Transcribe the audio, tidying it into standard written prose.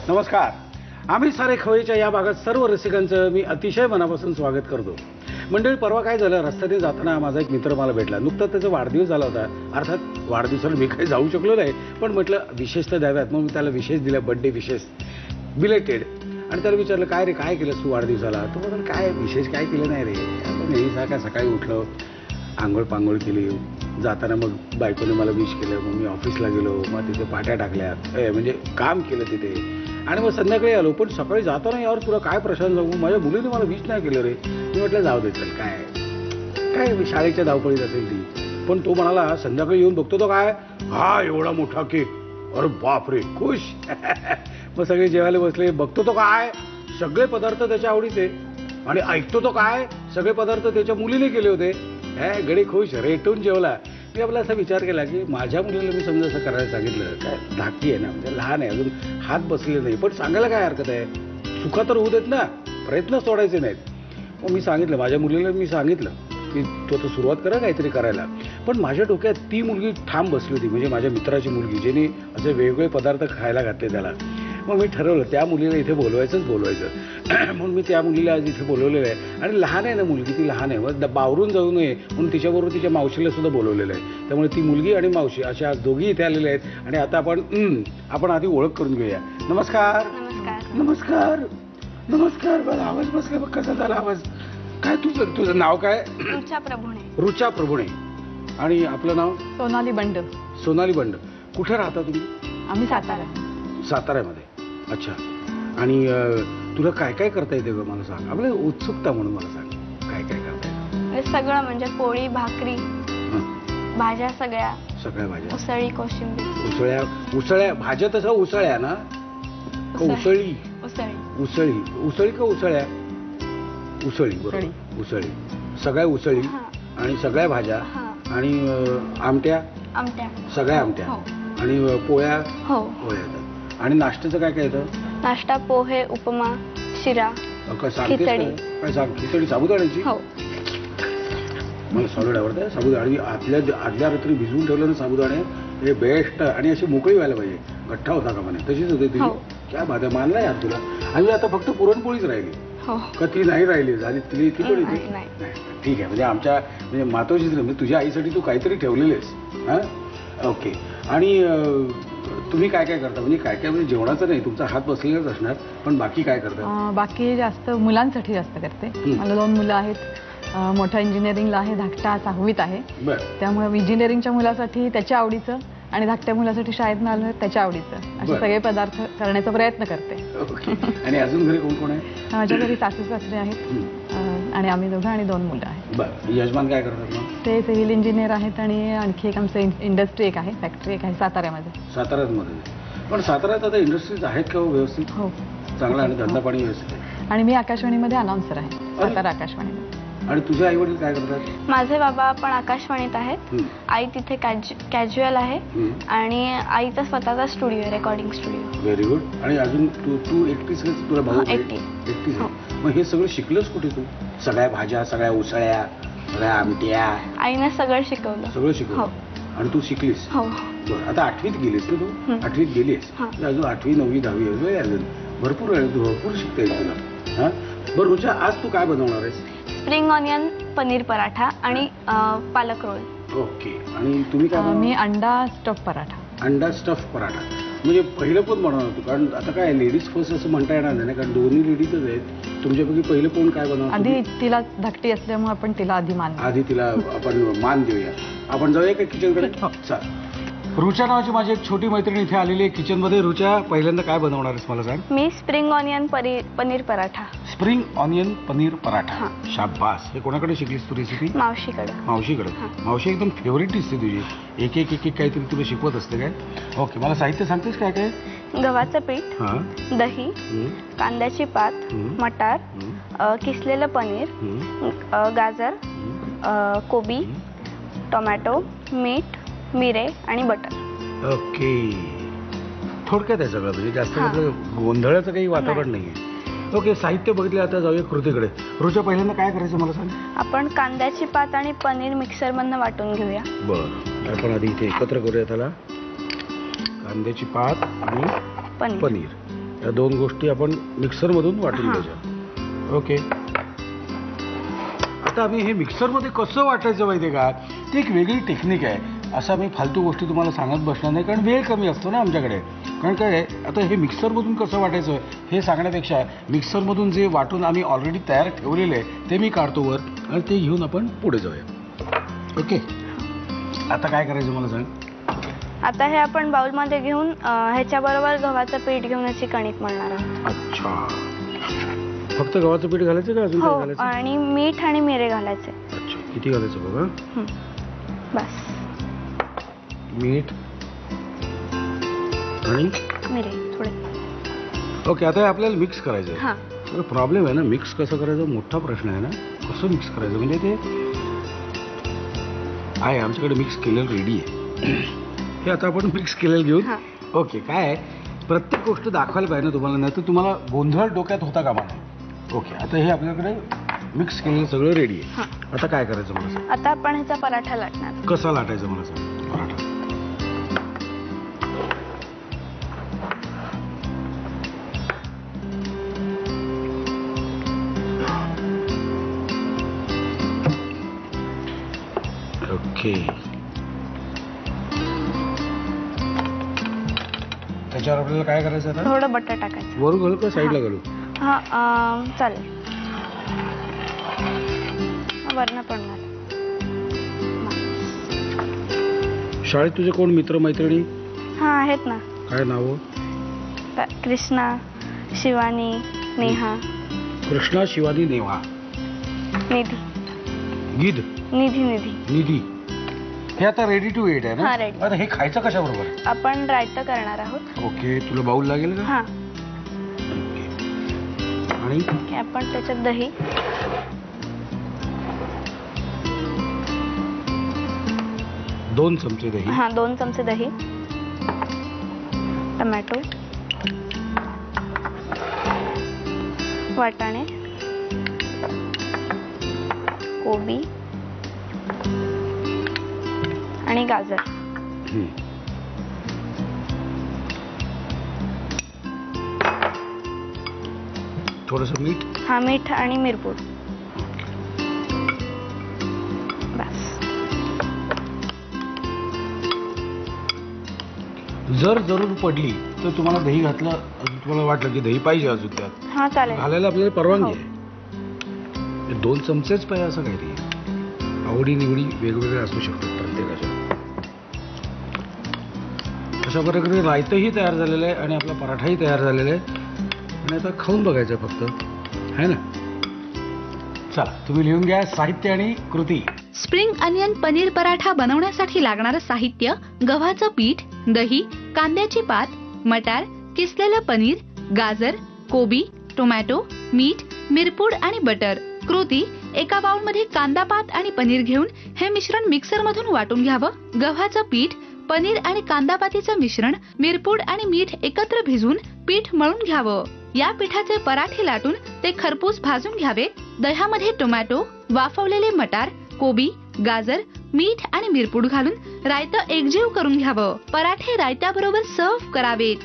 नमस्कार. आम्ही सारे खवयीच्या या भागात सर्व रसिकांचं मी अतिशय मनापासून स्वागत करतो. मंडळी, परवा काय झालं, रस्त्याने जाताना माझा एक मित्र मला भेटला. नुकताच त्याचा वाढदिवस झाला होता. अर्थात वाढदिवसाला मी काही जाऊ शकलो नाही, पण म्हटलं विशेष तर द्याव्यात. मग मी त्याला विशेष दिला, बर्थडे विशेष बिलेटेड. आणि त्याला विचारलं, काय रे, काय केलंस तू वाढदिवसाला? तो म्हणाल, काय विशेष काय केलं नाही रे, आपण नेहमी सकाळी उठलो, आंघोळ पांघोळ केली, जाताना मग बायकोने मला विश केलं, मग मी ऑफिसला गेलो, मग तिथे पाट्या टाकल्या, म्हणजे काम केलं तिथे, आणि मग संध्याकाळी आलो. पण सकाळी जाताना यावर तुला काय प्रशांत सांगू, माझ्या मुलीने मला विश नाही केलं रे. मी म्हटलं जाऊ दे, चल काय शाळेच्या धावपळीत असेल ती. पण तो म्हणाला, संध्याकाळी येऊन बघतो तो काय, हा एवढा मोठा केक, अरे बाप रे, खुश. मग सगळे जेवायला बसले, बघतो तो काय, सगळे पदार्थ त्याच्या आवडीचे, आणि ऐकतो तो काय, सगळे पदार्थ त्याच्या मुलीने केले होते. गडी खुश, रेटून जेवला. मी आपला असा विचार केला की माझ्या मुलीला मी समजा असं करायला सांगितलं, काय धाकटी आहे ना, म्हणजे लहान आहे अजून, हात बसलेले नाही, पण सांगायला काय हरकत आहे, चुका तर होऊ देत ना, प्रयत्न सोडायचे नाहीत. मग मी सांगितलं, माझ्या मुलीला मी सांगितलं की तो तर सुरुवात करा काहीतरी करायला. पण माझ्या डोक्यात ती मुलगी ठाम बसली होती, म्हणजे माझ्या मित्राची मुलगी, ज्याने असे वेगवेगळे पदार्थ खायला घातले त्याला. मग मी ठरवलं त्या मुलीला इथे बोलवायचं. म्हणून मी त्या मुलीला आज इथे बोलवलेलं आहे. आणि लहान आहे ना मुलगी, ती लहान आहे, मग बावरून जाऊ नये म्हणून तिच्याबरोबर तिच्या मावशीला सुद्धा बोलवलेलं आहे. त्यामुळे ती मुलगी आणि मावशी अशा आज दोघी इथे आलेल्या आहेत. आणि आता आपण आधी ओळख करून घेऊया. नमस्कार. नमस्कार. नमस्कार. बघ आवाज बसला, बघ कसा झाला आवाज. काय तुझं नाव काय? रुचा प्रभुणे. आणि आपलं नाव? सोनाली बंड. कुठे राहता तुम्ही? आम्ही साताऱ्यामध्ये. अच्छा. आणि तुला काय काय करता येते ग, मला सांग. आपल्या उत्सुकता म्हणून मला सांग, काय काय करता येते? सगळं म्हणजे पोळी, भाकरी, भाज्या, सगळ्या भाज्या, उसळी, कोशिंबीर. उसळ्या भाज्या तसं उसळ्या ना, उसळी का उसळ्या? उसळी, बरोबर, उसळी, सगळ्या उसळी आणि सगळ्या भाज्या आणि आमट्या, सगळ्या आमट्या, आणि पोळ्या येतात. आणि नाश्त्याचं काय काय येतं? नाश्ता पोहे, उपमा, शिरा, खिचडी. काय सांग, खिचडी साबुदाण्याची? मला सॉलिड आवडतं साबुदाणे. आदल्या रात्री भिजवून ठेवलं ना साबुदाणे, हे बेस्ट. आणि अशी मोकळी व्हायला पाहिजे, गठ्ठा होता का म्हणे, तशीच होते तुझी. क्या बात आहे, मानला यार तुला. आणि आता फक्त पुरणपोळीच राहिली का? ती नाही राहिली, झाली ती पण नाही. ठीक आहे, म्हणजे आमच्या म्हणजे मातोश्रीच, म्हणजे तुझ्या आईसाठी तू काहीतरी ठेवलेलेस. हां, ओके. आणि तुम्ही काय काय करता, म्हणजे काय काय, म्हणजे जेवणाचं नाही, तुमचा हात बसलेलाच असणार, पण बाकी काय करता? बाकी जास्त मुलांसाठी जास्त करते. मला 2 मुलं आहेत. मोठा इंजिनिअरिंगला आहे, धाकटा 6वीत आहे. त्यामुळे इंजिनिअरिंगच्या मुलासाठी त्याच्या आवडीचं आणि धाकट्या मुलासाठी शाळेत आलं त्याच्या आवडीचं असे सगळे पदार्थ करण्याचा प्रयत्न करते. आणि अजून घरी कोण कोण आहे? माझ्या घरी सासू सासरे आहेत आणि आम्ही दोघं आणि 2 मुलं आहेत. बरं. यजमान काय करतात मग? ते सिव्हिल इंजिनियर आहेत. आणि आणखी एक आमचं इंडस्ट्री एक आहे, फॅक्टरी एक आहे साताऱ्यामध्ये. पण साताऱ्यात आता इंडस्ट्रीज आहेत का व्यवस्थित? हो, चांगला. आणि धंदा पाणी व्यवस्थित आहे. आणि मी आकाशवाणीमध्ये अनाउन्सर आहे, सातारा आकाशवाणीमध्ये. आणि तुझे आई वडील काय करतात? माझे बाबा पण आकाशवाणीत आहेत. आई तिथे कॅज्युअल आहे आणि आईचा स्वतःचा स्टुडिओ आहे, रेकॉर्डिंग स्टुडिओ. Very good. आणि अजून तू एकटीच, तुला भाऊ? एकटीच. मग हे सगळं शिकलंस कुठे तू? सगळ्या भाज्या, सगळ्या उसळ्या, सगळ्या आमट्या? आईने सगळं शिकवलं. आणि तू शिकलीस? हो. बरं. आता 8वीत गेलीस ना तू? 8वीत गेलीस, अजून 8वी 9वी 10वी अजून भरपूर वेळ, भरपूर शिकता येईल तुला. हां, बरं. रुचा, आज तू काय बनवणार आहेस? स्प्रिंग ऑनियन पनीर पराठा आणि पालक रोल. ओके. आणि तुम्ही काय? मी अंडा स्टफ पराठा. अंडा स्टफ पराठा म्हणजे पहिलं कोण बनवणार तू? कारण आता काय लेडीज फर्स्ट असं म्हणता येणार नाही, कारण दोन्ही लेडीजच आहेत. तुमच्यापैकी पहिलं कोण काय बनवणार? आधी तिला धाकटी असल्यामुळे आपण तिला आधी तिला आपण मान देऊया. आपण जाऊया का किचनकडे? चल. रुचा नावाची माझी एक छोटी मैत्रीण इथे आलेली आहे किचनमध्ये. रुचा, पहिल्यांदा काय बनवणार आहेस मला सांग? मी spring onion paneer paratha. Spring onion paneer paratha. शाबास. हे कोणाकडे शिकलीस तू रेसिपी? मावशीकडे. मावशी एकदम फेवरेट दिसते तुझी. एक एक एक एक काहीतरी तुला शिकवत असते काय? ओके. मला साहित्य सांगतेस काय काय? गव्हाचं पीठ, दही, कांद्याची पात, मटार, किसलेलं पनीर, गाजर, कोबी, टोमॅटो, मीठ, मिरे आणि बटर. ओके. थोडक्यात आहे सगळं, म्हणजे जास्त गोंधळाचं काही वातावरण नाहीये. ओके. साहित्य बघितलं, आता जाऊया कृतीकडे. रुचा, पहिल्यांदा काय करायचं मला सांग? आपण कांद्याची पात आणि पनीर मिक्सरमधनं वाटून घेऊया. बरं. आपण आधी इथे एकत्र करूया त्याला. कांद्याची पात आणि पनीर या दोन गोष्टी आपण मिक्सरमधून वाटून घ्यायच्या. ओके. आता आम्ही हे मिक्सरमध्ये कसं वाटायचं माहिती आहे का, ती एक वेगळी टेक्निक आहे. असं आम्ही फालतू गोष्टी तुम्हाला सांगत बसणार नाही, कारण वेळ कमी असतो ना आमच्याकडे. कारण काय आहे, आता हे मिक्सरमधून कसं वाटायचं हे सांगण्यापेक्षा मिक्सरमधून जे वाटून आम्ही ऑलरेडी तयार ठेवलेलं आहे ते मी काढतो वर आणि ते घेऊन आपण पुढे जाऊया. ओके. आता काय करायचं मला सांग. आता हे आपण बाउलमध्ये घेऊन ह्याच्याबरोबर गव्हाचं पीठ घेऊन अशी कणिक मळणार आहोत. अच्छा. फक्त गव्हाचं पीठ घालायचं का अजून काय घालायचं? आणि मीठ आणि मिरे घालायचे. अच्छा. किती घालायचं बघा. बस. मीठ आणि मिरे थोडे. ओके. आता हे आपल्याला मिक्स करायचं आहे. हां. प्रॉब्लेम आहे ना, मिक्स कसं करायचं मोठा प्रश्न आहे ना. कसं मिक्स करायचं म्हणजे ते आहे आमच्याकडे मिक्स केलेलं रेडी आहे. हे आता आपण मिक्स केलेलं घेऊन. ओके. काय आहे, प्रत्येक गोष्ट दाखवायला पाहिजे ना तुम्हाला, नाही तर तुम्हाला गोंधळ डोक्यात होता कामा नये. ओके. आता हे आपल्याकडे मिक्स केलेलं सगळं रेडी आहे. आता काय करायचं मला सांग. आता आपण ह्याचा पराठा लाटणार. कसा लाटायचा मला सांग पराठा. ओके. त्याच्यावर आपल्याला काय करायचं आता. थोडं बटर टाकायचं. वरून घालू का साईडला घालू. हां चालेल. वरण पडणार. शाळेत तुझे कोण मित्र मैत्रिणी. हां आहेत ना. काय नाव. कृष्णा, शिवानी, नेहा. कृष्णा, शिवानी, नेहा. निधी. गीध. निधी. निधी. निधी. हे आता रेडी टू एट आहे ना. हां रेडी. आता हे खायचं कशाबरोबर. आपण रायतं करणार आहोत. ओके. तुला बाऊल लागेल का. हां. आणि आपण त्याच्यात दही. दोन चमचे दही. हां 2 चमचे दही. टमॅटो, वाटाणे, कोबी आणि गाजर. थोडंसं मीठ. हां मीठ आणि मिरपूड. बस. जर जरूर पडली तर तुम्हाला दही घातलं, तुम्हाला वाटलं की दही पाहिजे अजून त्यात. हां चालेल. घालायला आपल्याला परवानगी आहे. 2 चमचेच पाहिजे असं काही नाही. आवडी निवडी वेगवेगळ्या असू शकतात प्रत्येकाच्या. अशा प्रकारे रायतंही तयार झालेलं आहे आणि आपला पराठाही तयार झालेला आहे. आणि आता खाऊन बघायचं फक्त आहे ना. चला तुम्ही लिहून घ्या साहित्य आणि कृती. स्प्रिंग अनियन पनीर पराठा बनवण्यासाठी लागणारं साहित्य: गव्हाचं पीठ, दही, कांद्याची पात, मटार, किसलेलं पनीर, गाजर, कोबी, टोमॅटो, मीठ, मिरपूड आणि बटर. कृती: एका बाउलमध्ये कांदा पात आणि पनीर घेऊन हे मिश्रण मिक्सर मधून वाटून घ्यावं. गव्हाचं पीठ, पनीर आणि कांदा पातीचं मिश्रण, मिरपूड आणि मीठ एकत्र भिजवून पीठ मळून घ्यावं. या पिठाचे पराठे लाटून ते खरपूस भाजून घ्यावे. दह्यामध्ये टोमॅटो, वाफवलेले मटार, कोबी, गाजर, मीठ आणि मिरपूड घालून रायतं एकजीव करून घ्यावं. पराठे रायत्याबरोबर सर्व्ह करावेत.